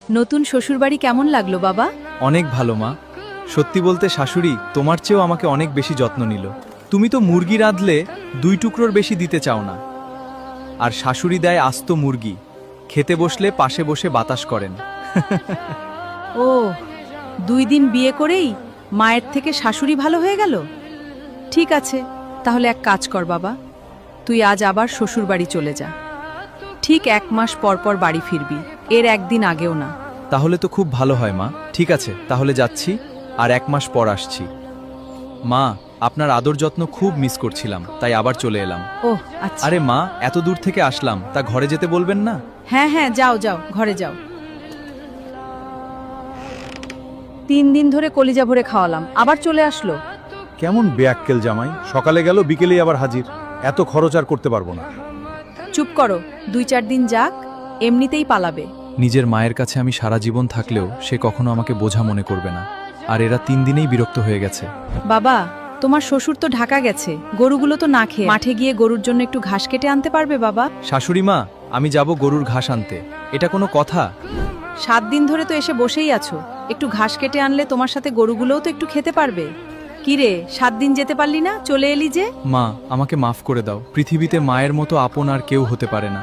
নতুন শ্বশুরবাড়ি কেমন লাগলো বাবা? অনেক ভালো মা। সত্যি বলতে শাশুড়ি তোমার চেয়েও আমাকে অনেক বেশি যত্ন নিল। তুমি তো মুরগি রাঁধলে 2 টুকরোর বেশি দিতে চাও না, আর শাশুড়ি দেয় আস্ত মুরগি, খেতে বসলে পাশে বসে বাতাস করেন। ও, 2 দিন বিয়ে করেই মায়ের থেকে শাশুড়ি ভালো হয়ে গেল। ঠিক আছে, তাহলে এক কাজ কর বাবা, তুই আজ আবার শ্বশুরবাড়ি চলে যা। ঠিক 1 মাস পর পর বাড়ি ফিরবি, এর একদিন আগেও না। তাহলে তো খুব ভালো হয় মা। ঠিক আছে, তাহলে যাচ্ছি, আর 1 মাস পর আসছি। মা, আপনার আদর যত্ন খুব মিস করছিলাম, তাই আবার চলে এলাম। ওহ আচ্ছা। আরে মা, এত দূর থেকে আসলাম, তা ঘরে যেতে বলবেন না? হ্যাঁ হ্যাঁ, যাও যাও, ঘরে যাও। 3 দিন ধরে কলিজা ভরে খাওয়ালাম, আবার চলে আসলো। কেমন বেয়াক্কেল জামাই, সকালে গেল বিকেলেই আবার হাজির। এত খরচ আর করতে পারবো না। চুপ করো, 2-4 দিন যাক, এমনিতেই পালাবে। নিজের মায়ের কাছে আমি সারা জীবন থাকলেও সে কখনো আমাকে বোঝা মনে করবে না, আর এরা 3 দিনেই বিরক্ত হয়ে গেছে। বাবা, তোমার শ্বশুর তো ঢাকা গেছে, গরুগুলো তো না খেয়ে মাঠে গিয়ে গরুর জন্য একটু ঘাস কেটে আনতে পারবে বাবা? শাশুড়ি মা, আমি যাব গরুর ঘাস আনতে, এটা কোনো কথা? 7 দিন ধরে তো এসে বসেই আছো, একটু ঘাস কেটে আনলে তোমার সাথে গরুগুলোও তো একটু খেতে পারবে। কি রে, 7 দিন যেতে পারলি না, চলে এলি যে? মা, আমাকে মাফ করে দাও। পৃথিবীতে মায়ের মতো আপন আর কেউ হতে পারে না।